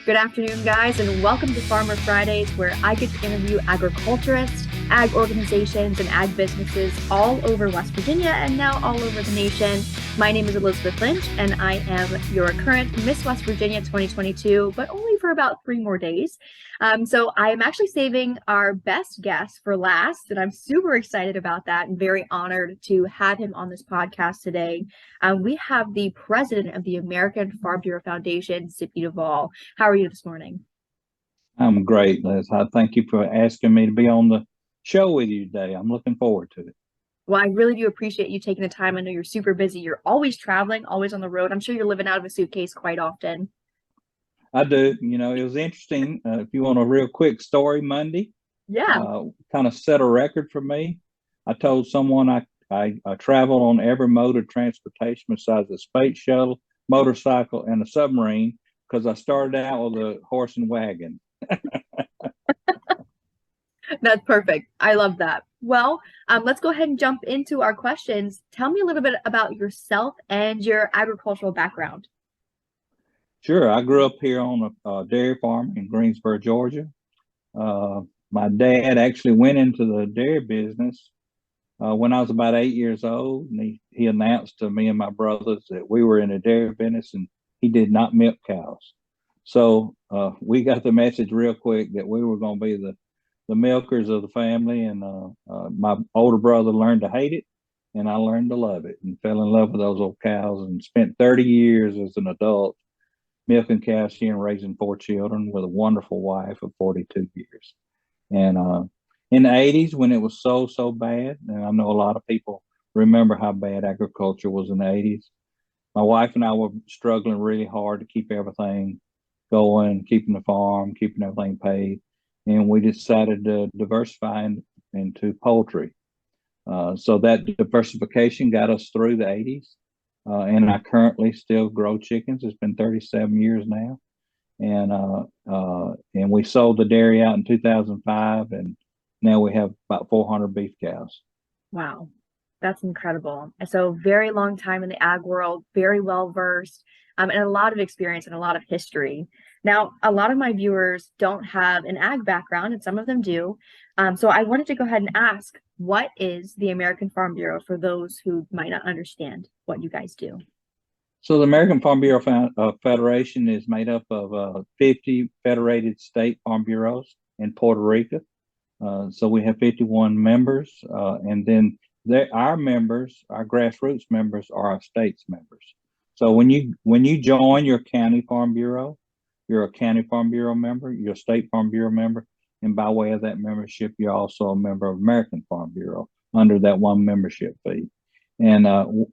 Good afternoon, guys, and welcome to Farmer Fridays, where I get to interview agriculturists, ag organizations, and ag businesses all over West Virginia and now all over the nation. My name is Elizabeth Lynch, and I am your current Miss West Virginia 2022, but only for about 3 more days. So I am actually saving our best guest for last, and I'm super excited about that and very honored to have him on this podcast today. We have the president of the American Farm Bureau Foundation, Zippy Duvall. How are you this morning? I'm great, Liz. I thank you for asking me to be on the show with you today. I'm looking forward to it. Well, I really do appreciate you taking the time. I know you're super busy. You're always traveling, always on the road. I'm sure you're living out of a suitcase quite often. I do. It was interesting. If you want a real quick story, Monday Yeah. kind of set a record for me. I told someone I traveled on every mode of transportation besides a space shuttle, motorcycle, and a submarine because I started out with a horse and wagon. That's perfect. I love that. Well, let's go ahead and jump into our questions. Tell me a little bit about yourself and your agricultural background. Sure. I grew up here on a dairy farm in Greensboro, Georgia. Uh, my dad actually went into the dairy business when I was about 8 years old, and he announced to me and my brothers that we were in the dairy business, and he did not milk cows. So we got the message real quick that we were going to be the milkers of the family, and my older brother learned to hate it, and I learned to love it and fell in love with those old cows and spent 30 years as an adult milking cows here and raising 4 children with a wonderful wife of 42 years. And in the 80s, when it was so bad, and I know a lot of people remember how bad agriculture was in the 80s, my wife and I were struggling really hard to keep everything going, keeping the farm, keeping everything paid. And we decided to diversify into poultry. So that diversification got us through the 80s. And I currently still grow chickens. It's been 37 years now. And we sold the dairy out in 2005, and now we have about 400 beef cows. Wow, that's incredible. So very long time in the ag world, very well versed, and a lot of experience and a lot of history. Now, a lot of my viewers don't have an ag background, and some of them do. So I wanted to go ahead and ask, what is the American Farm Bureau for those who might not understand what you guys do? So the American Farm Bureau Federation is made up of 50 federated state farm bureaus in Puerto Rico. So we have 51 members, and then our members, our grassroots members, are our state's members. So when you join your county farm bureau, you're a county farm bureau member, you're a state farm bureau member, and by way of that membership, you're also a member of American Farm Bureau under that one membership fee. And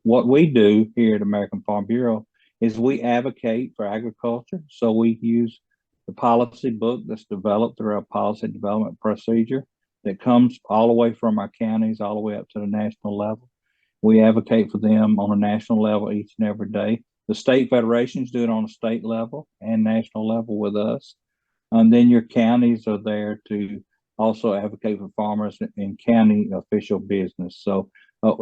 what we do here at American Farm Bureau is we advocate for agriculture. So we use the policy book that's developed through our policy development procedure that comes all the way from our counties all the way up to the national level. We advocate for them on a national level each and every day. The state federations do it on a state level and national level with us. And then your counties are there to also advocate for farmers in county official business. So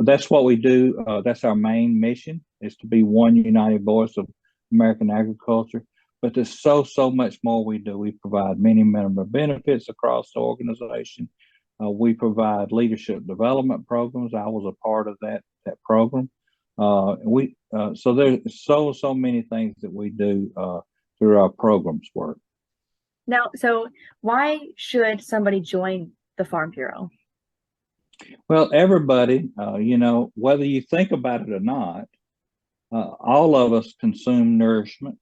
that's what we do. That's our main mission, is to be one united voice of American agriculture. But there's so much more we do. We provide many member benefits across the organization. We provide leadership development programs. I was a part of that program. So there's so many things that we do through our programs work. Now, so why should somebody join the Farm Bureau? Well, everybody, whether you think about it or not, all of us consume nourishment.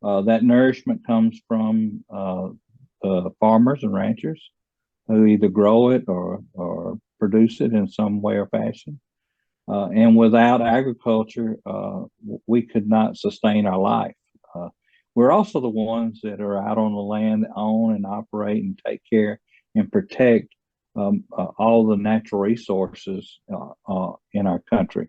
That nourishment comes from farmers and ranchers who either grow it or produce it in some way or fashion. And without agriculture, we could not sustain our life. We're also the ones that are out on the land that own and operate and take care and protect all the natural resources in our country.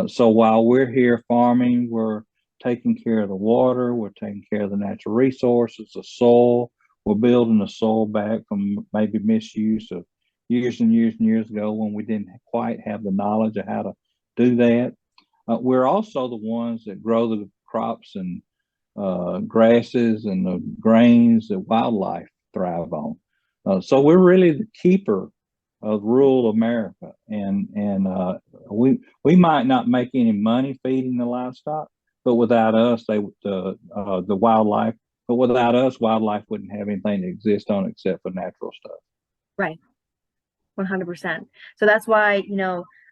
So while we're here farming, we're taking care of the water, we're taking care of the natural resources, the soil. We're building the soil back from maybe misuse of years and years and years ago when we didn't quite have the knowledge of how to do that. We're also the ones that grow the crops and grasses and the grains that wildlife thrive on. So we're really the keeper of rural America, and we might not make any money feeding the livestock, but without us, the wildlife. But without us, wildlife wouldn't have anything to exist on except for natural stuff. Right. 100%. So that's why,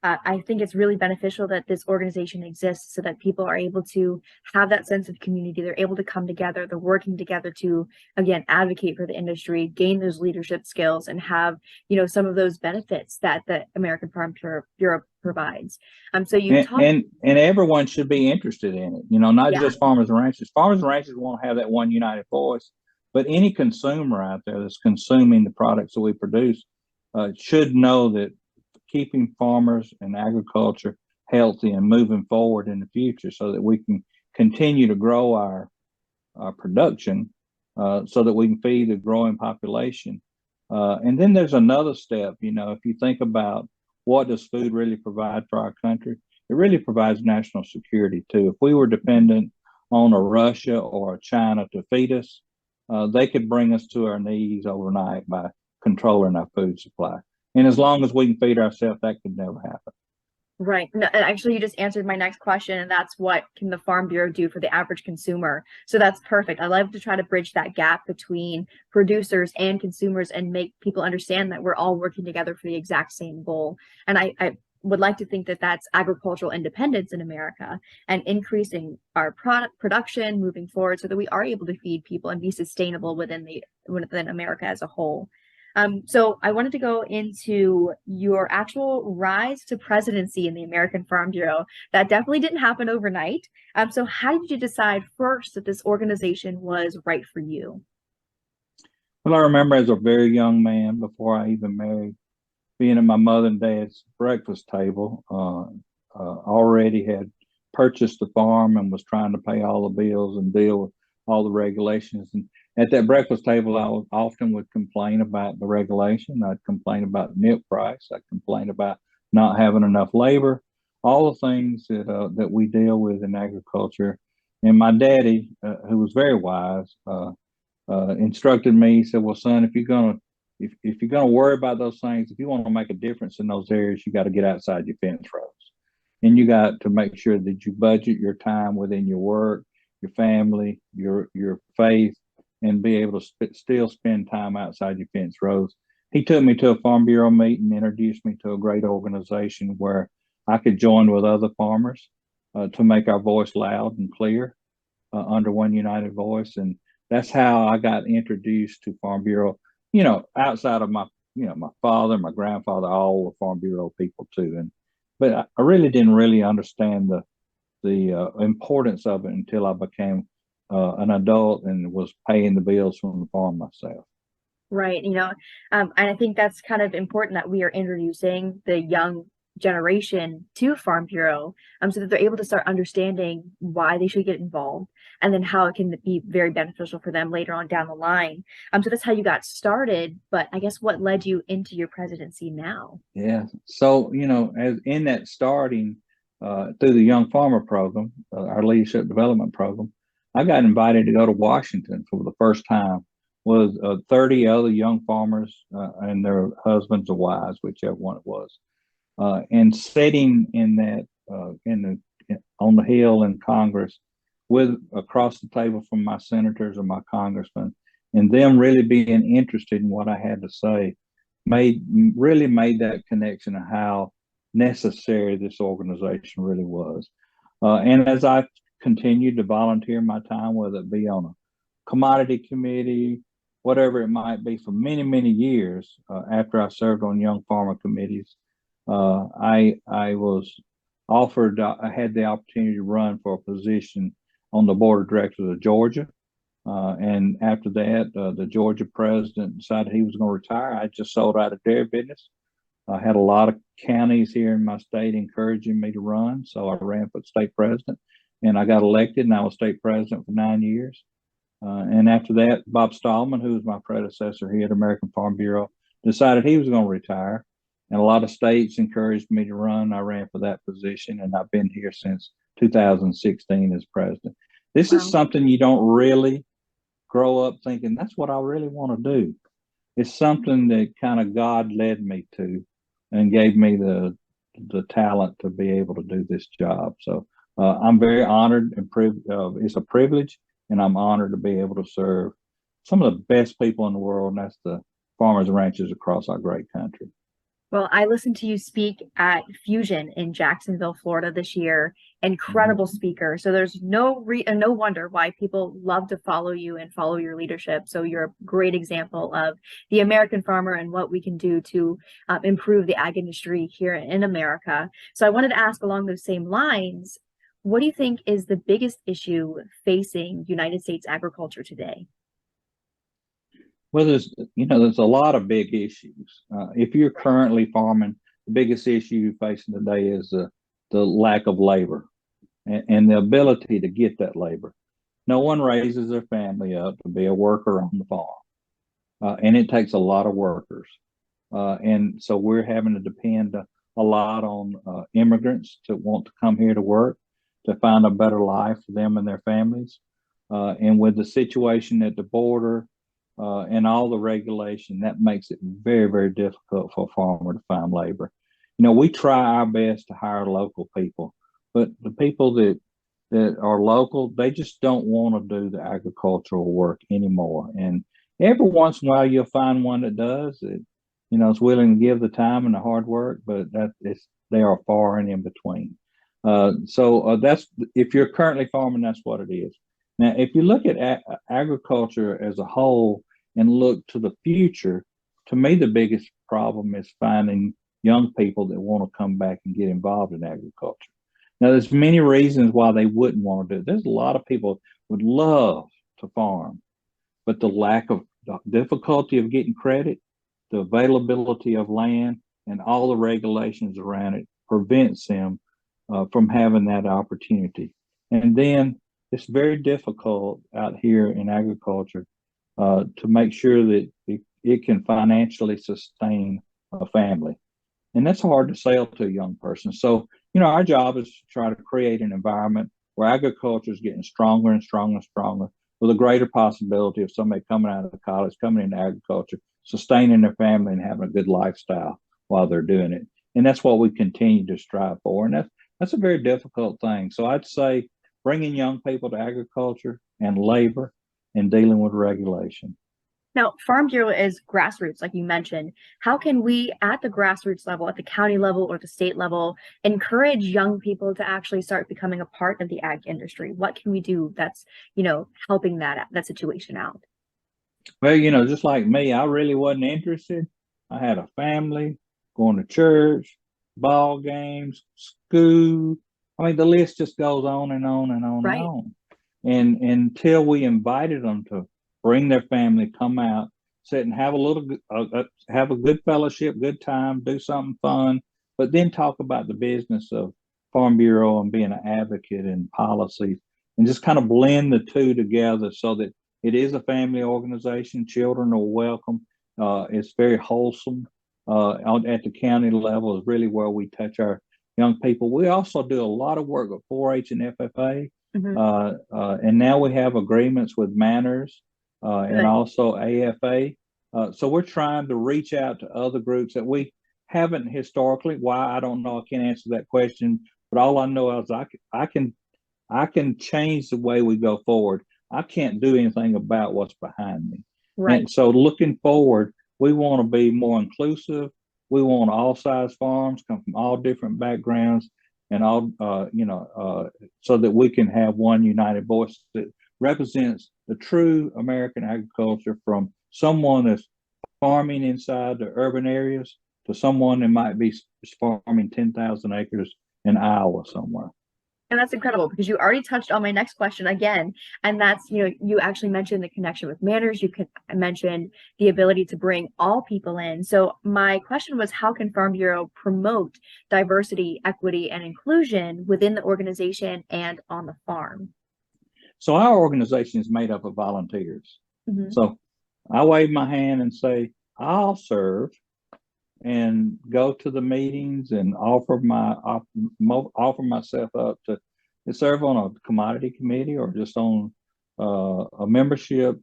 I think it's really beneficial that this organization exists so that people are able to have that sense of community. They're able to come together. They're working together to, again, advocate for the industry, gain those leadership skills, and have, some of those benefits that the American Farm Bureau provides. So you talked, and everyone should be interested in it. Not yeah, just farmers and ranchers. Farmers and ranchers want to have that one united voice, but any consumer out there that's consuming the products that we produce should know that keeping farmers and agriculture healthy and moving forward in the future so that we can continue to grow our production so that we can feed a growing population. And then there's another step, if you think about what does food really provide for our country, it really provides national security too. If we were dependent on a Russia or a China to feed us, they could bring us to our knees overnight by controlling our food supply. And as long as we can feed ourselves, that could never happen. right. No, actually, you just answered my next question, and that's what can the Farm Bureau do for the average consumer? So that's perfect. I love to try to bridge that gap between producers and consumers and make people understand that we're all working together for the exact same goal. And I would like to think that that's agricultural independence in America and increasing our product production moving forward so that we are able to feed people and be sustainable within America as a whole. So I wanted to go into your actual rise to presidency in the American Farm Bureau. That definitely didn't happen overnight. So how did you decide first that this organization was right for you? Well, I remember as a very young man, before I even married, being at my mother and dad's breakfast table, already had purchased the farm and was trying to pay all the bills and deal with all the regulations. And at that breakfast table, I often would complain about the regulation. I'd complain about milk price. I'd complain about not having enough labor, all the things that we deal with in agriculture. And my daddy, who was very wise, instructed me. He said, "Well, son, if you're gonna worry about those things, if you want to make a difference in those areas, you got to get outside your fence rows, and you got to make sure that you budget your time within your work, your family, your faith, and be able to still spend time outside your fence rows." He took me to a Farm Bureau meeting, introduced me to a great organization where I could join with other farmers to make our voice loud and clear under one united voice. And that's how I got introduced to Farm Bureau, outside of my father, my grandfather, all the Farm Bureau people too. But I really didn't really understand the importance of it until I became an adult and was paying the bills from the farm myself. Right. And I think that's kind of important that we are introducing the young generation to Farm Bureau, so that they're able to start understanding why they should get involved and then how it can be very beneficial for them later on down the line. So that's how you got started. But I guess what led you into your presidency now? Yeah. So, as in that starting through the Young Farmer Program, our leadership development program, I got invited to go to Washington for the first time with 30 other young farmers and their husbands or wives, whichever one it was. And sitting in that on the Hill in Congress with across the table from my senators or my congressmen, and them really being interested in what I had to say, really made that connection of how necessary this organization really was. And as I continued to volunteer my time, whether it be on a commodity committee, whatever it might be, for many, many years after I served on young farmer committees, I was offered, I had the opportunity to run for a position on the board of directors of Georgia. And after that, the Georgia president decided he was going to retire. I just sold out of dairy business. I had a lot of counties here in my state encouraging me to run, so I ran for state president, and I got elected, and I was state president for 9 years. And after that, Bob Stallman, who was my predecessor here at American Farm Bureau, decided he was going to retire, and a lot of states encouraged me to run. I ran for that position, and I've been here since 2016 as president. This is Wow. something you don't really grow up thinking that's what I really want to do. It's something that kind of God led me to and gave me the talent to be able to do this job. So I'm very honored and it's a privilege, and I'm honored to be able to serve some of the best people in the world, and that's the farmers and ranchers across our great country. Well, I listened to you speak at Fusion in Jacksonville, Florida this year. Mhm. Incredible speaker. So there's no wonder why people love to follow you and follow your leadership. So you're a great example of the American farmer and what we can do to improve the ag industry here in America. So I wanted to ask along those same lines, what do you think is the biggest issue facing United States agriculture today? Well, there's a lot of big issues. If you're currently farming, the biggest issue you're facing today is the lack of labor and the ability to get that labor. No one raises their family up to be a worker on the farm, and it takes a lot of workers. And so we're having to depend a lot on immigrants to want to come here to work, to find a better life for them and their families. And with the situation at the border and all the regulation, that makes it very, very difficult for a farmer to find labor. We try our best to hire local people, but the people that are local, they just don't want to do the agricultural work anymore. And every once in a while, you'll find one that does. Is willing to give the time and the hard work, but they are far and in between. So that's if you're currently farming, that's what it is. Now, if you look at agriculture as a whole and look to the future, to me, the biggest problem is finding young people that want to come back and get involved in agriculture. Now, there's many reasons why they wouldn't want to do it. There's a lot of people would love to farm, but the lack of the difficulty of getting credit, the availability of land, and all the regulations around it prevents them from having that opportunity. And then it's very difficult out here in agriculture to make sure that it can financially sustain a family. And that's hard to sell to a young person. So, our job is to try to create an environment where agriculture is getting stronger and stronger and stronger, with a greater possibility of somebody coming out of college, coming into agriculture, sustaining their family and having a good lifestyle while they're doing it. And that's what we continue to strive for. And that's a very difficult thing. So I'd say bringing young people to agriculture and labor and dealing with regulation. Now, Farm Bureau is grassroots, like you mentioned. How can we, at the grassroots level, at the county level or the state level, encourage young people to actually start becoming a part of the ag industry? What can we do that's, helping that situation out? Well, just like me, I really wasn't interested. I had a family, going to church, ball games, school. I mean, the list just goes on and on and on and Right. on. And until we invited them to bring their family, come out, sit and have have a good fellowship, good time, do something fun, but then talk about the business of Farm Bureau and being an advocate and policies, and just kind of blend the two together so that it is a family organization. Children are welcome. It's very wholesome. At the county level is really where we touch our young people. We also do a lot of work with 4-H and FFA. Hmm. And now we have agreements with Manners and Good. also AFA. So we're trying to reach out to other groups that we haven't historically. Why, I don't know. I can't answer that question. But all I know is I can change the way we go forward. I can't do anything about what's behind me. Right. And so looking forward, we want to be more inclusive. We want all size farms, come from all different backgrounds, and all so that we can have one united voice that represents the true American agriculture, from someone that's farming inside the urban areas to someone that might be farming 10,000 acres in Iowa somewhere. And that's incredible because you already touched on my next question again. And that's, you actually mentioned the connection with manners. You could mention the ability to bring all people in. So my question was, how can Farm Bureau promote diversity, equity, and inclusion within the organization and on the farm? So our organization is made up of volunteers. Mm-hmm. So I wave my hand and say, I'll serve, and go to the meetings and offer myself up to serve on a commodity committee or just on a membership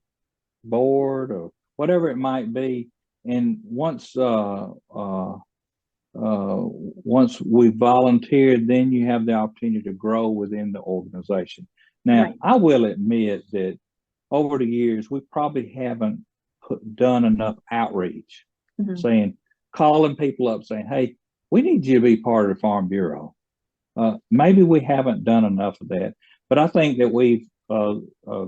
board or whatever it might be. And once we volunteered, then you have the opportunity to grow within the organization. Now, Right. I will admit that over the years, we probably haven't done enough outreach, Mhm. saying, calling people up, saying, "Hey, we need you to be part of the Farm Bureau." Maybe we haven't done enough of that, but I think that we've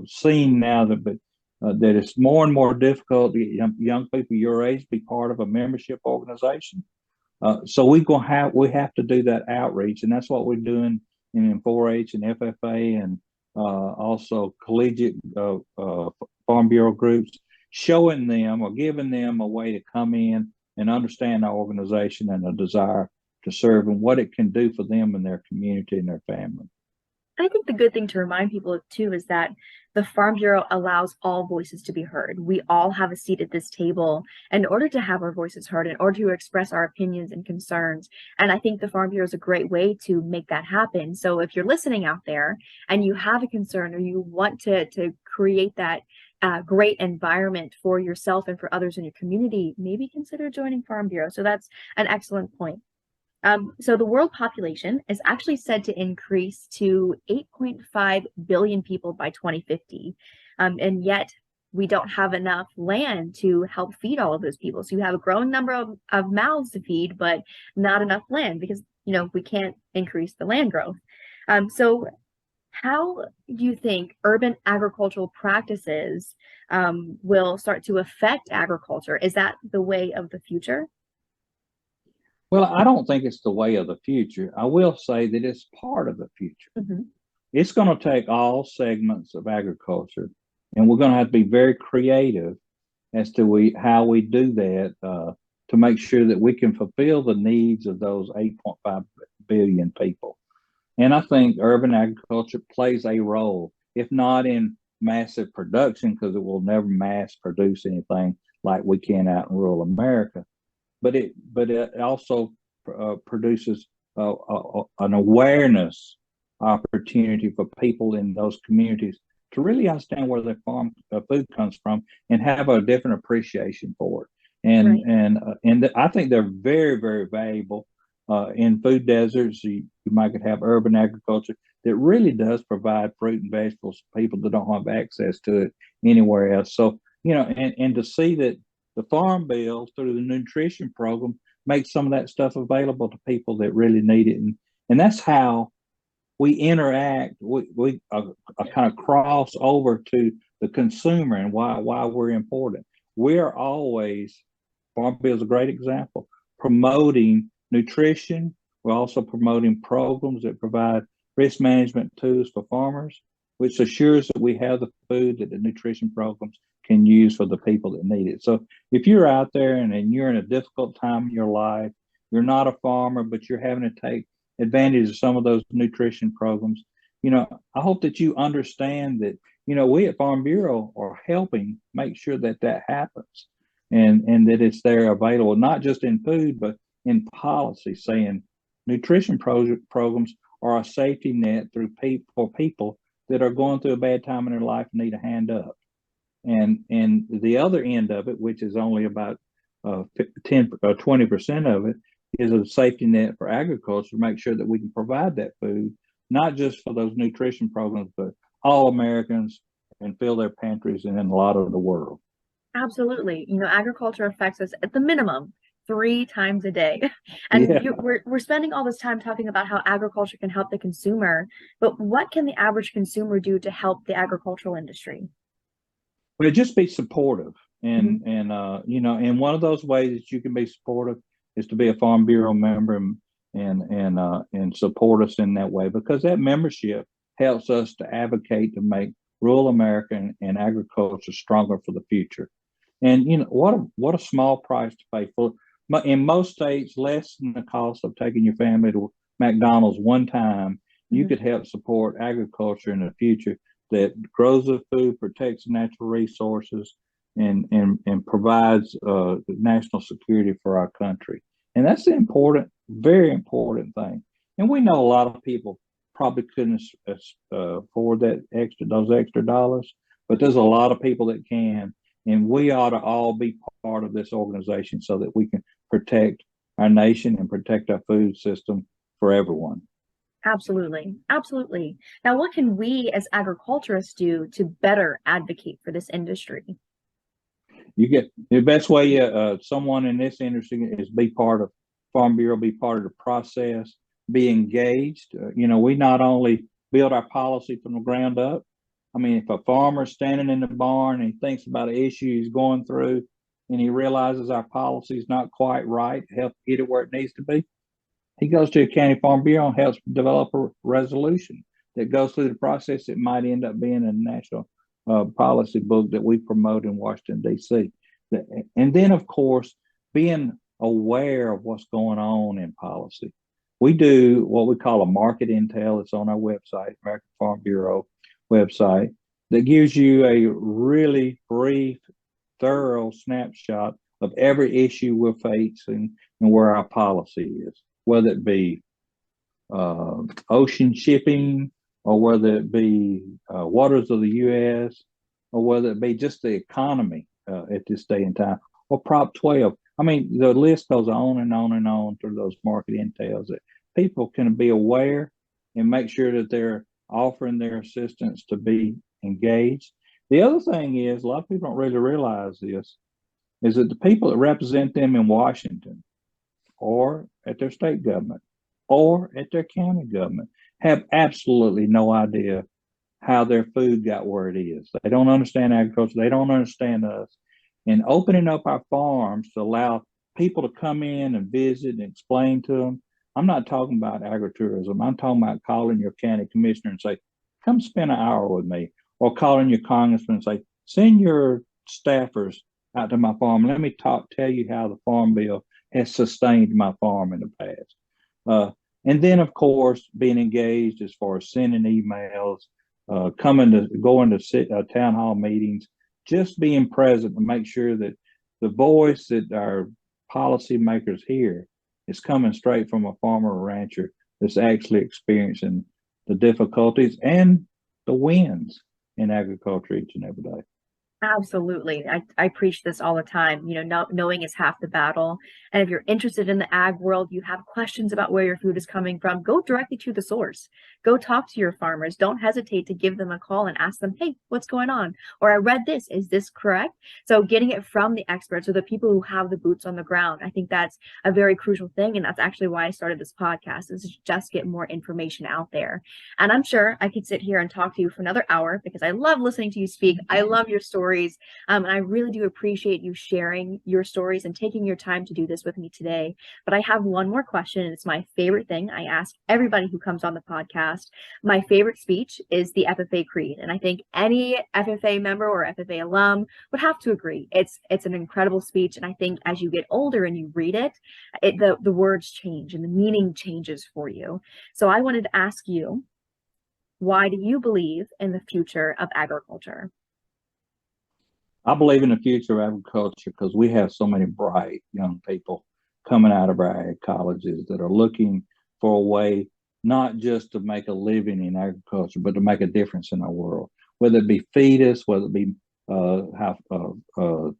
seen now that it's more and more difficult to get young people your age to be part of a membership organization. So we have to do that outreach, and that's what we're doing in 4-H and FFA, and also collegiate Farm Bureau groups, showing them or giving them a way to come in and understand our organization and a desire to serve and what it can do for them and their community and their family. I think the good thing to remind people of too is that the Farm Bureau allows all voices to be heard. We all have a seat at this table in order to have our voices heard, in order to express our opinions and concerns. And I think the Farm Bureau is a great way to make that happen. So if you're listening out there and you have a concern or you want to create that great environment for yourself and for others in your community, maybe consider joining Farm Bureau. So that's an excellent point. So the world population is actually said to increase to 8.5 billion people by 2050. And yet we don't have enough land to help feed all of those people. So you have a growing number of mouths to feed, but not enough land because, we can't increase the land growth. So how do you think urban agricultural practices will start to affect agriculture? Is that the way of the future? Well, I don't think it's the way of the future. I will say that it's part of the future. Mhm. It's going to take all segments of agriculture, and we're going to have to be very creative as to how we do that to make sure that we can fulfill the needs of those 8.5 billion people. And I think urban agriculture plays a role, if not in massive production, because it will never mass produce anything like we can out in rural America, but it also produces an awareness opportunity for people in those communities to really understand where their farm food comes from and have a different appreciation for it. And Right. I think they're very, very valuable in food deserts. You might could have urban agriculture that really does provide fruit and vegetables for people that don't have access to it anywhere else. So, and to see that the Farm Bill through the nutrition program makes some of that stuff available to people that really need it. And that's how we interact. We kind of cross over to the consumer and why we're important. We're always, Farm Bill is a great example, promoting nutrition. We're also promoting programs that provide risk management tools for farmers, which assures that we have the food that the nutrition programs can use for the people that need it. So if you're out there and you're in a difficult time in your life, you're not a farmer, but you're having to take advantage of some of those nutrition programs, I hope that you understand that, we at Farm Bureau are helping make sure that that happens and that it's there available, not just in food, but in policy, saying nutrition programs are a safety net for people that are going through a bad time in their life and need a hand up. And the other end of it, which is only about 10 or 20% of it, is a safety net for agriculture to make sure that we can provide that food, not just for those nutrition programs, but all Americans and fill their pantries and in a lot of the world. Absolutely. Agriculture affects us at the minimum 3 times a day. And Yeah. we're spending all this time talking about how agriculture can help the consumer, but what can the average consumer do to help the agricultural industry? Well, just be supportive, Mhm. and one of those ways that you can be supportive is to be a Farm Bureau member and support us in that way, because that membership helps us to advocate to make rural America and agriculture stronger for the future. And what a small price to pay for. In most states, less than the cost of taking your family to McDonald's one time, you Mhm. could help support agriculture in the future that grows the food, protects natural resources, and provides national security for our country. And that's the important, very important thing. And we know a lot of people probably couldn't afford those extra dollars, but there's a lot of people that can, and we ought to all be part of this organization so that we can protect our nation and protect our food system for everyone. Absolutely. Absolutely. Now, what can we as agriculturists do to better advocate for this industry? You get the best way someone in this industry is be part of Farm Bureau, be part of the process, be engaged. We not only build our policy from the ground up. I mean, if a farmer's standing in the barn and he thinks about an issue he's going through and he realizes our policy is not quite right, help get it where it needs to be, he goes to a county farm bureau and helps develop a resolution that goes through the process. That might end up being a national policy book that we promote in Washington, D.C. And then, of course, being aware of what's going on in policy. We do what we call a market intel. It's on our website, American Farm Bureau website, that gives you a really brief, thorough snapshot of every issue we're facing and where our policy is, whether it be ocean shipping, or whether it be waters of the U.S., or whether it be just the economy at this day and time, or Prop 12. I mean, the list goes on and on and on through those market intels that people can be aware and make sure that they're offering their assistance to be engaged. The other thing is, a lot of people don't really realize this, is that the people that represent them in Washington or at their state government or at their county government have absolutely no idea how their food got where it is. They don't understand agriculture. They don't understand us. And opening up our farms to allow people to come in and visit and explain to them. I'm not talking about agritourism. I'm talking about calling your county commissioner and say, come spend an hour with me, or calling your congressman and say, send your staffers out to my farm. Let me tell you how the Farm Bill has sustained my farm in the past. And then, of course, being engaged as far as sending emails, going to town hall meetings, just being present to make sure that the voice that our policymakers hear is coming straight from a farmer or rancher that's actually experiencing the difficulties and the wins in agriculture each and every day. Absolutely. I preach this all the time. Knowing is half the battle. And if you're interested in the ag world, you have questions about where your food is coming from, go directly to the source. Go talk to your farmers. Don't hesitate to give them a call and ask them, hey, what's going on? Or I read this. Is this correct? So getting it from the experts or the people who have the boots on the ground, I think that's a very crucial thing. And that's actually why I started this podcast, is to just get more information out there. And I'm sure I could sit here and talk to you for another hour because I love listening to you speak. I love your stories. And I really do appreciate you sharing your stories and taking your time to do this with me today. But I have one more question, and it's my favorite thing. I ask everybody who comes on the podcast. My favorite speech is the FFA Creed. And I think any FFA member or FFA alum would have to agree. It's an incredible speech. And I think as you get older and you read it, the words change and the meaning changes for you. So I wanted to ask you, why do you believe in the future of agriculture? I believe in the future of agriculture because we have so many bright young people coming out of our ag colleges that are looking for a way not just to make a living in agriculture, but to make a difference in our world, whether it be feed us, whether it be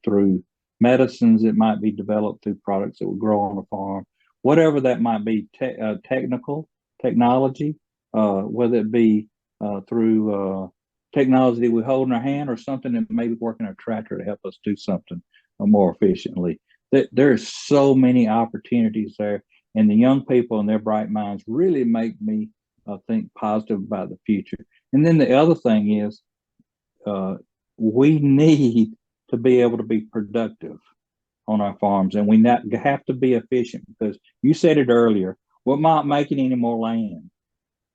through medicines that might be developed through products that we grow on the farm, whatever that might be, technology, whether it be through technology that we hold in our hand, or something that may be working our tractor to help us do something more efficiently. There are so many opportunities there, and the young people and their bright minds really make me think positive about the future. And then the other thing is, we need to be able to be productive on our farms, and we have to be efficient, because you said it earlier, we're not making any more land,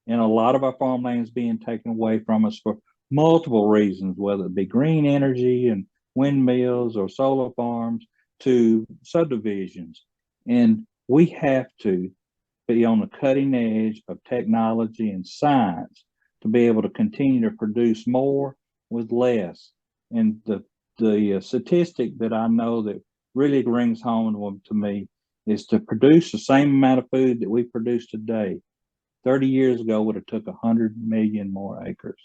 and a lot of our farmland is being taken away from us for multiple reasons, whether it be green energy and windmills or solar farms to subdivisions. And we have to be on the cutting edge of technology and science to be able to continue to produce more with less. And the statistic that I know that really rings home to me is to produce the same amount of food that we produce today 30 years ago would have took 100 million more acres.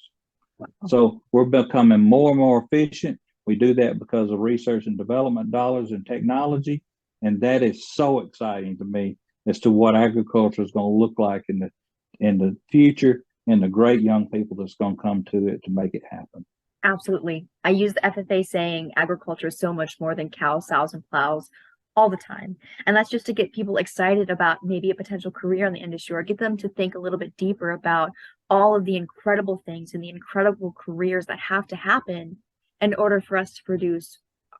Wow. So we're becoming more and more efficient. We do that because of research and development dollars and technology. And that is so exciting to me as to what agriculture is going to look like in the future, and the great young people that's going to come to it to make it happen. Absolutely. I use the FFA saying agriculture is so much more than cows, sows, and plows all the time. And that's just to get people excited about maybe a potential career in the industry, or get them to think a little bit deeper about all of the incredible things and the incredible careers that have to happen in order for us to produce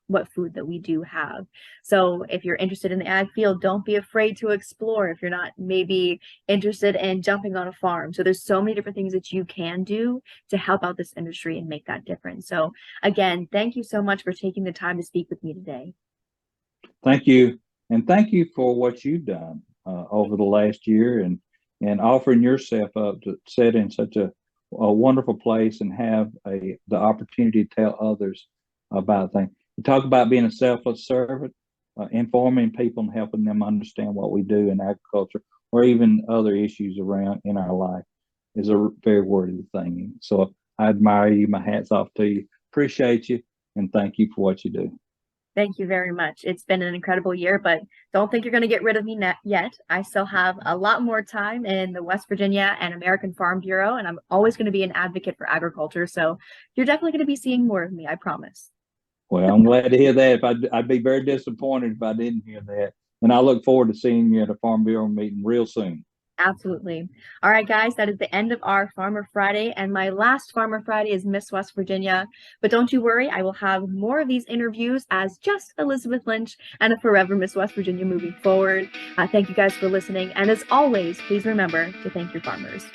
what food that we do have. So if you're interested in the ag field, don't be afraid to explore if you're not maybe interested in jumping on a farm. So there's so many different things that you can do to help out this industry and make that difference. So again, thank you so much for taking the time to speak with me today. Thank you. And thank you for what you've done over the last year, and offering yourself up to sit in such a wonderful place and have the opportunity to tell others about things. You talk about being a selfless servant, informing people and helping them understand what we do in agriculture, or even other issues around in our life, is a very worthy thing. So I admire you. My hat's off to you. Appreciate you, and thank you for what you do. Thank you very much. It's been an incredible year, but don't think you're going to get rid of me yet. I still have a lot more time in the West Virginia and American Farm Bureau, and I'm always going to be an advocate for agriculture. So you're definitely going to be seeing more of me, I promise. Well, I'm glad to hear that. I'd be very disappointed if I didn't hear that. And I look forward to seeing you at a Farm Bureau meeting real soon. Absolutely. All right, guys, that is the end of our Farmer Friday. And my last Farmer Friday is Miss West Virginia. But don't you worry, I will have more of these interviews as just Elizabeth Lynch and a forever Miss West Virginia moving forward. Thank you guys for listening. And as always, please remember to thank your farmers.